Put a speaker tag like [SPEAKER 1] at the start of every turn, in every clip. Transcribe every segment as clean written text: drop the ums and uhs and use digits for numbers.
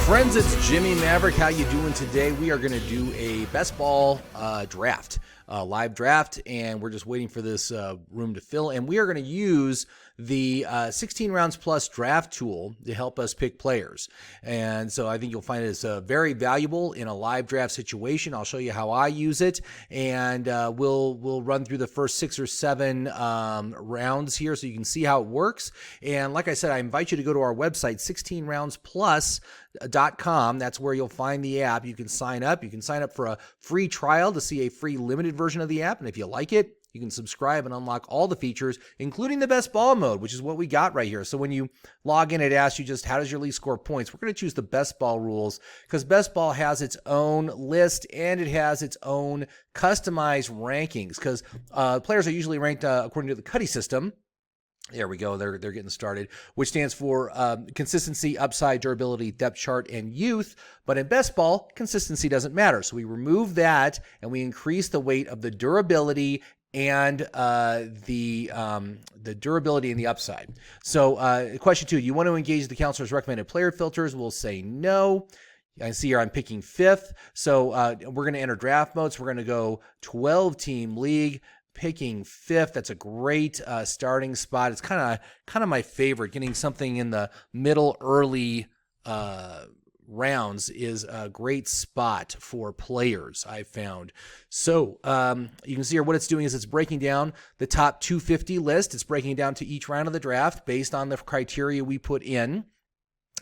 [SPEAKER 1] Friends, it's Jimmy Maverick. How you doing today? We are going to do a best ball draft, live draft, and we're just waiting for this room to fill. And we are going to use the 16 rounds plus draft tool to help us pick players. And so I think you'll find it's very valuable in a live draft situation. I'll show you how I use it, and we'll run through the first 6 or 7 rounds here so you can see how it works. And like I said, I invite you to go to our website, 16roundsplus.com. That's where you'll find the app. You can sign up. You can sign up for a free trial to see a free limited version of the app. And if you like it, you can subscribe and unlock all the features, including the best ball mode, which is what we got right here. So when you log in, it asks you just how does your league score points. We're going to choose the best ball rules because best ball has its own list and it has its own customized rankings because players are usually ranked according to the Cuddy system. There we go. They're getting started, which stands for consistency, upside, durability, depth chart, and youth. But in best ball, consistency doesn't matter. So we remove that and we increase the weight of the durability and the durability and the upside. So question 2, do you want to engage the counselor's recommended player filters? We'll say no. I see here I'm picking 5th. So we're going to enter draft mode. So we're going to go 12-team league. Picking 5th. That's a great starting spot. It's kind of my favorite. Getting something in the middle early rounds is a great spot for players, I've found. So you can see here what it's doing is it's breaking down the top 250 list. It's breaking down to each round of the draft based on the criteria we put in.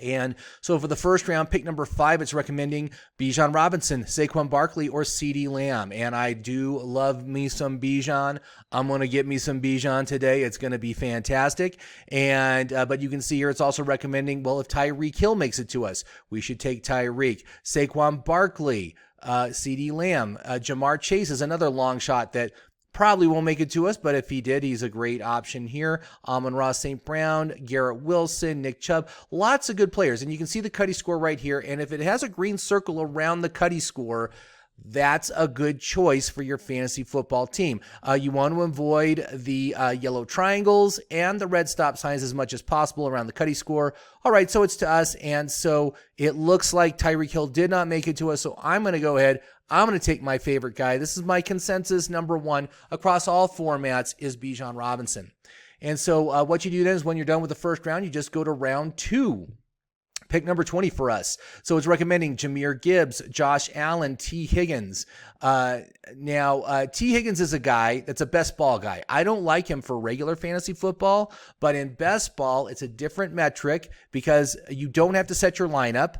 [SPEAKER 1] And so for the first round, pick number 5, it's recommending Bijan Robinson, Saquon Barkley, or CeeDee Lamb. And I do love me some Bijan. I'm going to get me some Bijan today. It's going to be fantastic. And but you can see here it's also recommending, well, if Tyreek Hill makes it to us, we should take Tyreek. Saquon Barkley, CeeDee Lamb. Jamar Chase is another long shot that probably won't make it to us, but if he did, he's a great option here. Amon-Ra St. Brown, Garrett Wilson, Nick Chubb, lots of good players. And you can see the Cuddy score right here. And if it has a green circle around the Cuddy score, that's a good choice for your fantasy football team. You want to avoid the yellow triangles and the red stop signs as much as possible around the Cuddy score. All right, so it's to us. And so it looks like Tyreek Hill did not make it to us. So I'm going to go ahead. I'm going to take my favorite guy. This is my consensus number 1 across all formats is Bijan Robinson. And so what you do then is when you're done with the first round, you just go to round 2. Pick number 20 for us. So it's recommending Jahmyr Gibbs, Josh Allen, T. Higgins. Now, T. Higgins is a guy that's a best ball guy. I don't like him for regular fantasy football, but in best ball, it's a different metric because you don't have to set your lineup.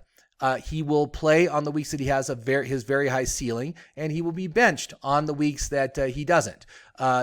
[SPEAKER 1] He will play on the weeks that he has his very high ceiling, and he will be benched on the weeks that he doesn't.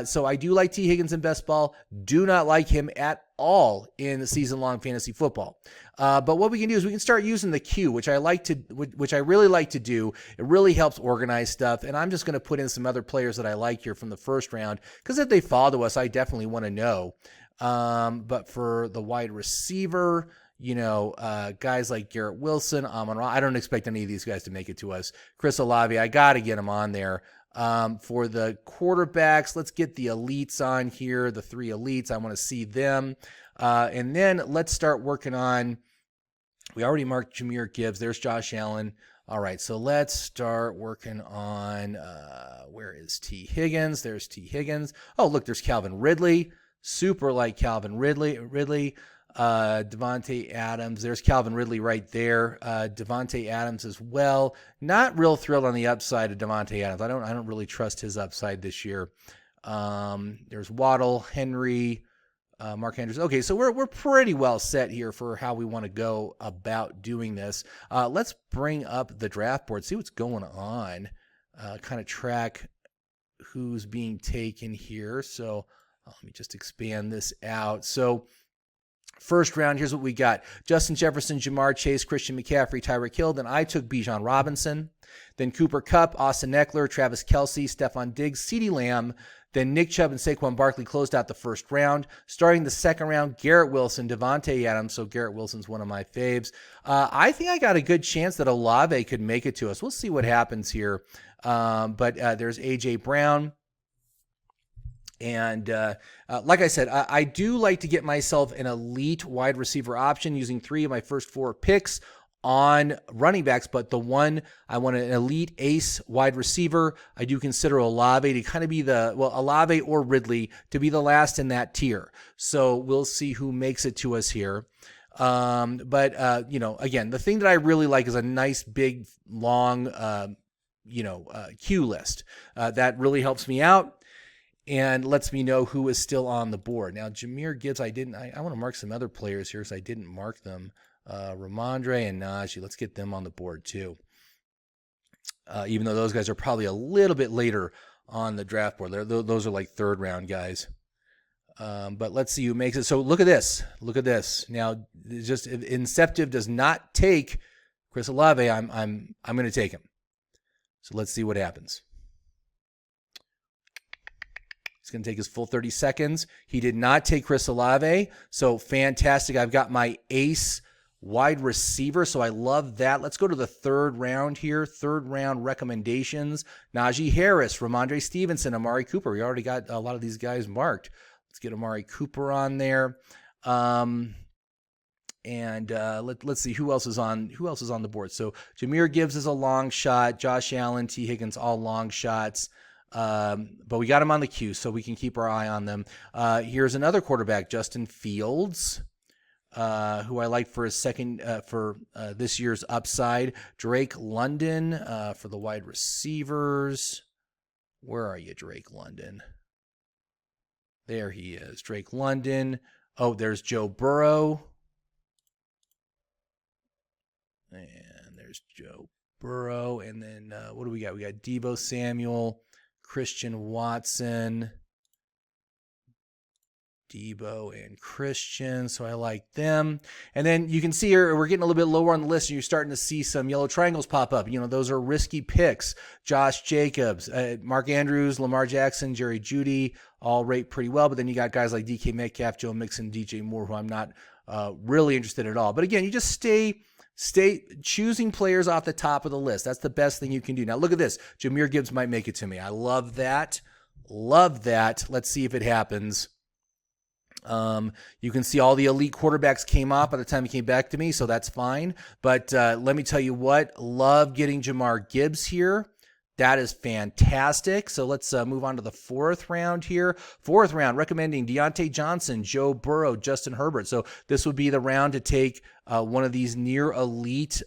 [SPEAKER 1] So I do like T. Higgins in best ball. Do not like him at all in season-long fantasy football. But what we can do is we can start using the queue, which I really like to do. It really helps organize stuff. And I'm just going to put in some other players that I like here from the first round because if they fall to us, I definitely want to know. But for the wide receiver, guys like Garrett Wilson, Amon-Ra, I don't expect any of these guys to make it to us. Chris Olave, I got to get him on there. For the quarterbacks, let's get the elites on here, the 3 elites. I want to see them. And then let's start working on, we already marked Jahmyr Gibbs. There's Josh Allen. All right, so let's start working on, where is T. Higgins? There's T. Higgins. Oh, look, there's Calvin Ridley. Super like Calvin Ridley. Devontae Adams. There's Calvin Ridley right there. Devontae Adams as well. Not real thrilled on the upside of Devontae Adams. I don't really trust his upside this year. There's Waddle, Henry, Mark Andrews. Okay, so we're pretty well set here for how we want to go about doing this. Let's bring up the draft board, see what's going on, kind of track who's being taken here. So let me just expand this out. So first round, here's what we got. Justin Jefferson, Jamar Chase, Christian McCaffrey, Tyreek Hill. Then I took Bijan Robinson. Then Cooper Kupp, Austin Eckler, Travis Kelce, Stephon Diggs, CeeDee Lamb. Then Nick Chubb and Saquon Barkley closed out the first round. Starting the second round, Garrett Wilson, Devontae Adams. So Garrett Wilson's one of my faves. I think I got a good chance that Olave could make it to us. We'll see what happens here. But there's A.J. Brown. And like I said, I do like to get myself an elite wide receiver option using 3 of my first 4 picks on running backs, but the one I want an elite ace wide receiver. I do consider Olave to kind of be Olave or Ridley to be the last in that tier. So we'll see who makes it to us here. Again, the thing that I really like is a nice, big, long, queue list. That really helps me out and lets me know who is still on the board. Now, Jahmyr Gibbs, I want to mark some other players here because I didn't mark them. Ramondre and Najee, let's get them on the board too. Even though those guys are probably a little bit later on the draft board. Those are like third round guys. But let's see who makes it. So look at this. Now, just if Inceptive does not take Chris Olave, I'm going to take him. So let's see what happens. He's going to take his full 30 seconds. He did not take Chris Olave. So fantastic. I've got my ace wide receiver, so I love that. Let's go to the third round here. Third round recommendations. Najee Harris, Ramondre Stevenson, Amari Cooper. We already got a lot of these guys marked. Let's get Amari Cooper on there. Let's see who else is on the board. So Jahmyr Gibbs is a long shot. Josh Allen, T. Higgins, all long shots. But we got him on the queue, so we can keep our eye on them. Here's another quarterback, Justin Fields, who I like for his second for this year's upside. Drake London for the wide receivers. Where are you, Drake London? There he is, Drake London. Oh, there's Joe Burrow. And there's Joe Burrow. And then what do we got? We got Deebo Samuel, Christian Watson, Deebo and Christian. So I like them. And then you can see here, we're getting a little bit lower on the list, and you're starting to see some yellow triangles pop up. Those are risky picks. Josh Jacobs, Mark Andrews, Lamar Jackson, Jerry Jeudy, all rate pretty well. But then you got guys like DK Metcalf, Joe Mixon, DJ Moore, who I'm not really interested at all. But again, you just stay choosing players off the top of the list. That's the best thing you can do. Now look at this. Jahmyr Gibbs might make it to me. I love that. Let's see if it happens. You can see all the elite quarterbacks came off by the time he came back to me, so that's fine. But let me tell you what, love getting Jahmyr Gibbs here. That is fantastic. So let's move on to the fourth round here. Fourth round, recommending Deontay Johnson, Joe Burrow, Justin Herbert. So this would be the round to take one of these near elite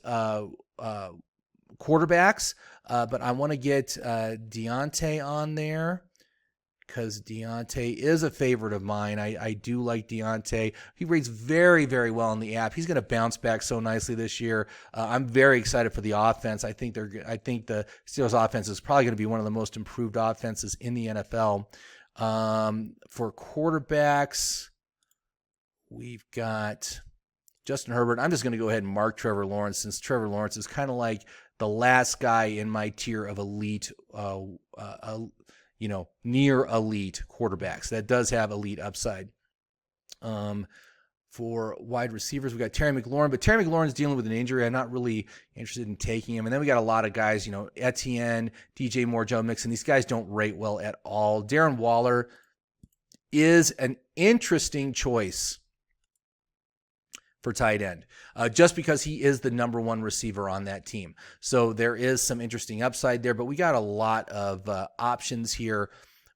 [SPEAKER 1] quarterbacks. But I want to get Deontay on there, because Deontay is a favorite of mine. I do like Deontay. He rates very, very well in the app. He's going to bounce back so nicely this year. I'm very excited for the offense. I think the Steelers offense is probably going to be one of the most improved offenses in the NFL. For quarterbacks, we've got Justin Herbert. I'm just going to go ahead and mark Trevor Lawrence, since Trevor Lawrence is kind of like the last guy in my tier of elite near elite quarterbacks. That does have elite upside. For wide receivers, we got Terry McLaurin, but Terry McLaurin's dealing with an injury. I'm not really interested in taking him. And then we got a lot of guys, Etienne, DJ Moore, Joe Mixon. These guys don't rate well at all. Darren Waller is an interesting choice for tight end, just because he is the number one receiver on that team. So there is some interesting upside there, but we got a lot of options here.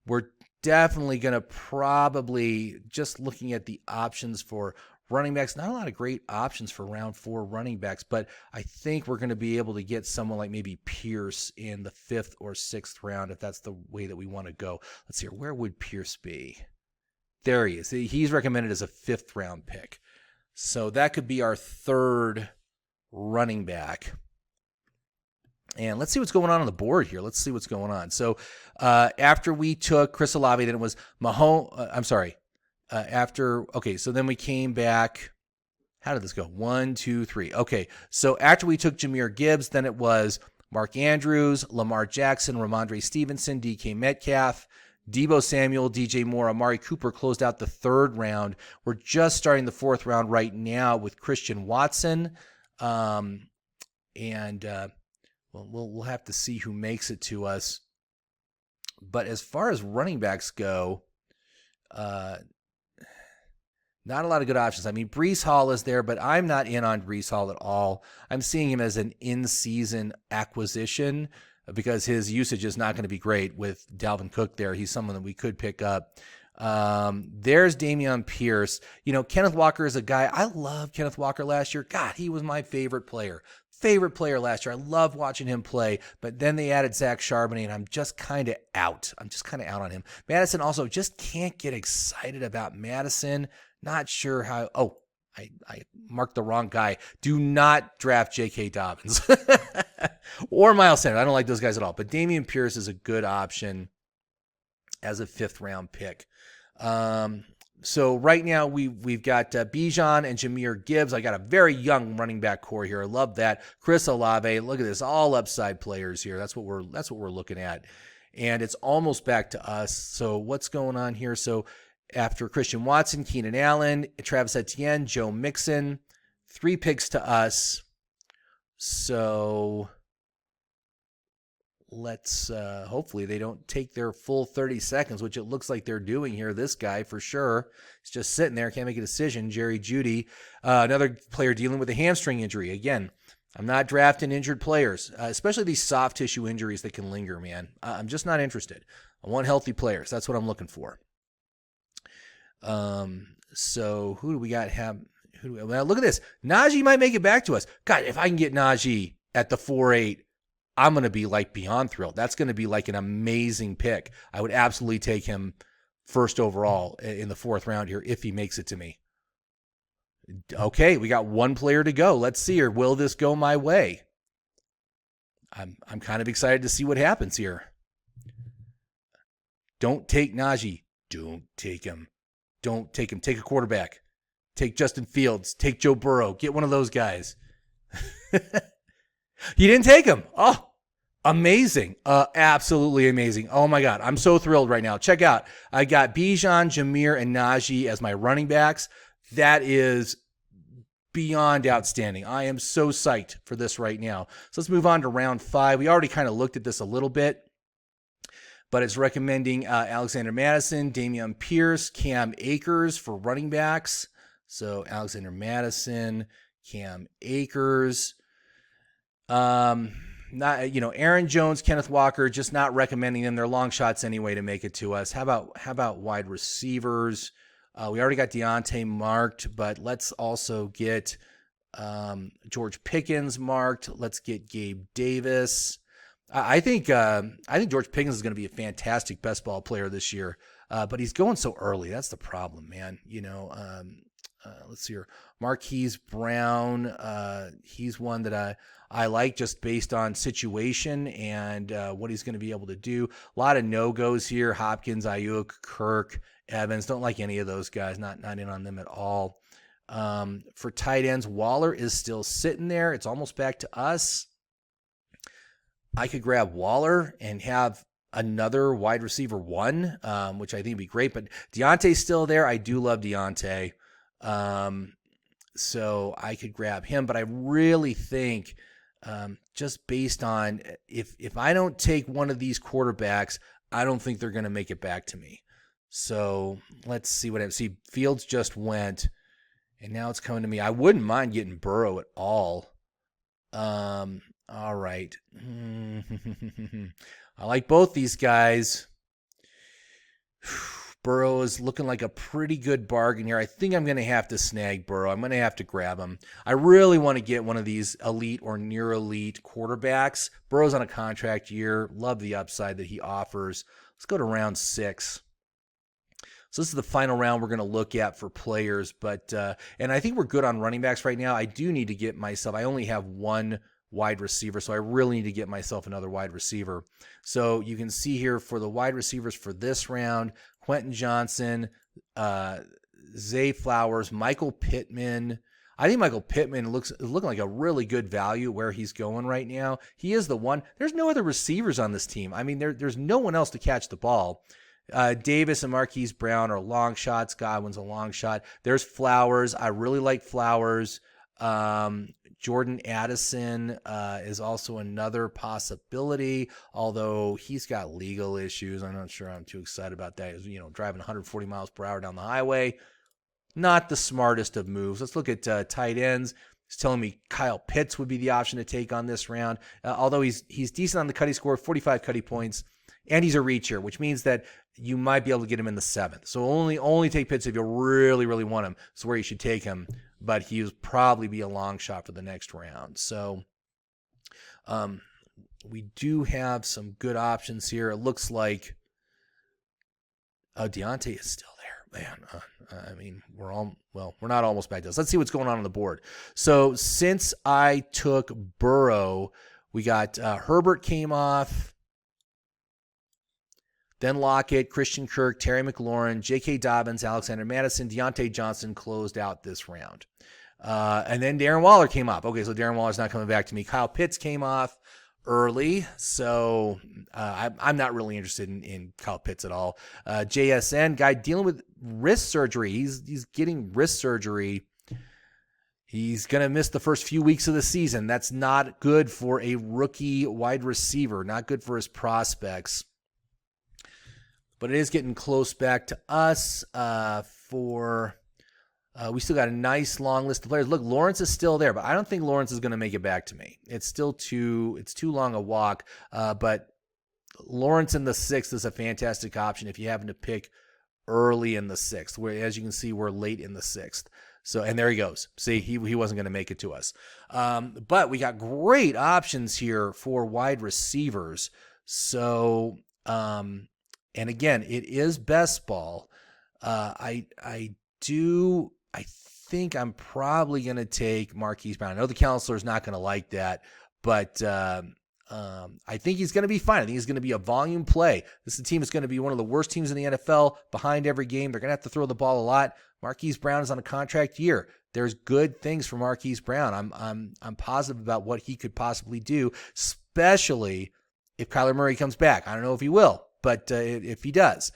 [SPEAKER 1] We're definitely going to probably, just looking at the options for running backs, not a lot of great options for round 4 running backs, but I think we're going to be able to get someone like maybe Pierce in the 5th or 6th round, if that's the way that we want to go. Let's see here. Where would Pierce be? There he is. He's recommended as a 5th round pick. So that could be our 3rd running back. And let's see what's going on the board here. Let's see what's going on. So after we took Chris Olave, then it was Mahomes. So then we came back. How did this go? 1, 2, 3. Okay, so after we took Jahmyr Gibbs, then it was Mark Andrews, Lamar Jackson, Ramondre Stevenson, DK Metcalf, Deebo Samuel, DJ Moore, Amari Cooper closed out the 3rd round. We're just starting the 4th round right now with Christian Watson. We'll have to see who makes it to us. But as far as running backs go, Not a lot of good options. I mean, Breece Hall is there, but I'm not in on Breece Hall at all. I'm seeing him as an in-season acquisition because his usage is not going to be great with Dalvin Cook there. He's someone that we could pick up. There's Dameon Pierce. Kenneth Walker is a guy. I loved Kenneth Walker last year. God, he was my favorite player. Last year. I loved watching him play, but then they added Zach Charbonnet, and I'm just kind of out. On him. Madison also just can't get excited about Madison. Not sure how. Oh, I marked the wrong guy. Do not draft J.K. Dobbins or Miles Sanders. I don't like those guys at all, but Dameon Pierce is a good option as a 5th round pick. So right now we've got Bijan and Jahmyr Gibbs. I got a very young running back core here. I love that. Chris Olave. Look at this, all upside players here. That's what we're looking at, and it's almost back to us. So what's going on here? So after Christian Watson, Keenan Allen, Travis Etienne, Joe Mixon, 3 picks to us. So let's hopefully they don't take their full 30 seconds, which it looks like they're doing here. This guy for sure is just sitting there, can't make a decision. Jerry Jeudy, another player dealing with a hamstring injury. Again, I'm not drafting injured players, especially these soft tissue injuries that can linger, man. I'm just not interested. I want healthy players. That's what I'm looking for. So who do we got? Well, look at this. Najee might make it back to us. God, if I can get Najee at the 4.8, I'm going to be like beyond thrilled. That's going to be like an amazing pick. I would absolutely take him first overall in the 4th round here if he makes it to me. Okay, we got 1 player to go. Let's see here. Will this go my way? I'm kind of excited to see what happens here. Don't take Najee. Don't take him. Don't take him. Take a quarterback. Take Justin Fields. Take Joe Burrow. Get one of those guys. You didn't take him. Oh, amazing. Absolutely amazing. Oh, my God. I'm so thrilled right now. Check out. I got Bijan, Jahmyr, and Najee as my running backs. That is beyond outstanding. I am so psyched for this right now. So let's move on to round 5. We already kind of looked at this a little bit, but it's recommending Alexander Madison, Dameon Pierce, Cam Akers for running backs. So Alexander Madison, Cam Akers. Aaron Jones, Kenneth Walker, just not recommending them. They're long shots anyway to make it to us. How about wide receivers? We already got Deontay marked, but let's also get George Pickens marked. Let's get Gabe Davis. I think George Pickens is going to be a fantastic best ball player this year, but he's going so early. That's the problem, man. Let's see here. Marquise Brown. He's one that I like just based on situation and what he's going to be able to do. A lot of no-goes here. Hopkins, Ayuk, Kirk, Evans. Don't like any of those guys. Not in on them at all. For tight ends, Waller is still sitting there. It's almost back to us. I could grab Waller and have another wide receiver 1, which I think would be great. But Deontay's still there. I do love Deontay. So I could grab him. But I really think just based on if I don't take one of these quarterbacks, I don't think they're going to make it back to me. So let's see what I see. Fields just went, and now it's coming to me. I wouldn't mind getting Burrow at all. All right. I like both these guys. Burrow is looking like a pretty good bargain here. I think I'm going to have to snag Burrow. I'm going to have to grab him. I really want to get one of these elite or near elite quarterbacks. Burrow's on a contract year. Love the upside that he offers. Let's go to round 6. So this is the final round we're going to look at for players, but and I think we're good on running backs right now. I do need to get myself, I only have one wide receiver, so I really need to get myself another wide receiver. So you can see here for the wide receivers for this round, Quentin Johnson, Zay Flowers, Michael Pittman. I think Michael Pittman is looking like a really good value where he's going right now. He is the one. There's no other receivers on this team. I mean, there's no one else to catch the ball. Davis and Marquise Brown are long shots. Godwin's a long shot. There's Flowers. I really like Flowers. Jordan Addison is also another possibility, although he's got legal issues. I'm not sure I'm too excited about that. Driving 140 miles per hour down the highway. not the smartest of moves. Let's look at tight ends. He's telling me Kyle Pitts would be the option to take on this round. Although he's decent on the cutting score, 45 cutting points, and he's a reacher, which means that you might be able to get him in the 7th. So only take Pitts if you really, really want him. That's where you should take him. But he would probably be a long shot for the next round. So we do have some good options here. It looks like Deontay is still there. Man, I mean, we're not almost back to this. Let's see what's going on the board. So since I took Burrow, we got Herbert came off, then Lockett, Christian Kirk, Terry McLaurin, J.K. Dobbins, Alexander Madison, Deontay Johnson closed out this round. And then Darren Waller came off. Okay, so Darren Waller's not coming back to me. Kyle Pitts came off early, so I'm not really interested in Kyle Pitts at all. JSN, guy dealing with wrist surgery. He's getting wrist surgery. He's going to miss the first few weeks of the season. That's not good for a rookie wide receiver, not good for his prospects. But it is getting close back to us we still got a nice long list of players. Look, Lawrence is still there, but I don't think Lawrence is going to make it back to me. It's still too long a walk, but Lawrence in the 6th is a fantastic option if you happen to pick early in the 6th, where, as you can see, we're late in the 6th. So, and there he goes. See, he wasn't going to make it to us. But we got great options here for wide receivers. So, and again, it is best ball. I think I'm probably going to take Marquise Brown. I know the counselor's not going to like that, but I think he's going to be fine. I think he's going to be a volume play. This team is going to be one of the worst teams in the NFL behind every game. They're going to have to throw the ball a lot. Marquise Brown is on a contract year. There's good things for Marquise Brown. I'm positive about what he could possibly do, especially if Kyler Murray comes back. I don't know if he will, but if he does.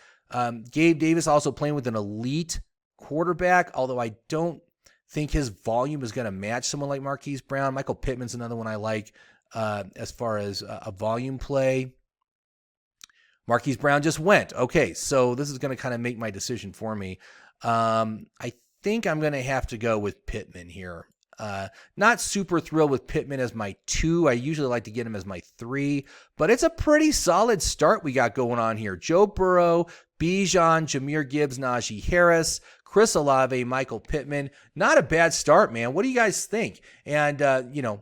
[SPEAKER 1] Gabe Davis also playing with an elite quarterback, although I don't think his volume is going to match someone like Marquise Brown. Michael Pittman's another one I like as far as a volume play. Marquise Brown just went. Okay, so this is going to kind of make my decision for me. I think I'm going to have to go with Pittman here. Not super thrilled with Pittman as my 2. I usually like to get him as my 3, but it's a pretty solid start we got going on here. Joe Burrow, Bijan, Jahmyr Gibbs, Najee Harris, Chris Olave, Michael Pittman. Not a bad start, man. What do you guys think? And,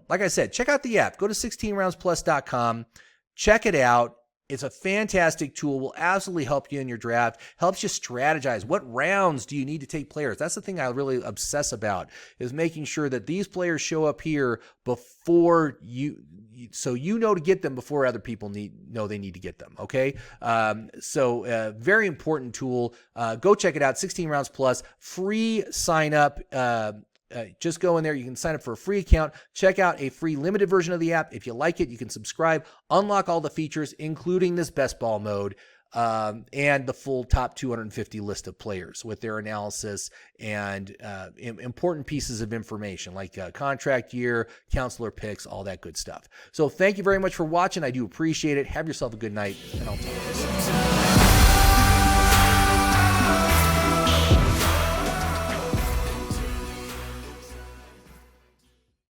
[SPEAKER 1] like I said, check out the app. Go to 16roundsplus.com. Check it out. It's a fantastic tool. Will absolutely help you in your draft. Helps you strategize. What rounds do you need to take players? That's the thing I really obsess about, is making sure that these players show up here before you, so you know to get them before other people know they need to get them. Okay. So very important tool. Go check it out. 16 Rounds Plus, free sign up. Just go in there. You can sign up for a free account. Check out a free limited version of the app. If you like it, you can subscribe, unlock all the features, including this best ball mode, and the full top 250 list of players with their analysis and important pieces of information like contract year, counselor picks, all that good stuff. So thank you very much for watching. I do appreciate it. Have yourself a good night, and I'll talk to you soon.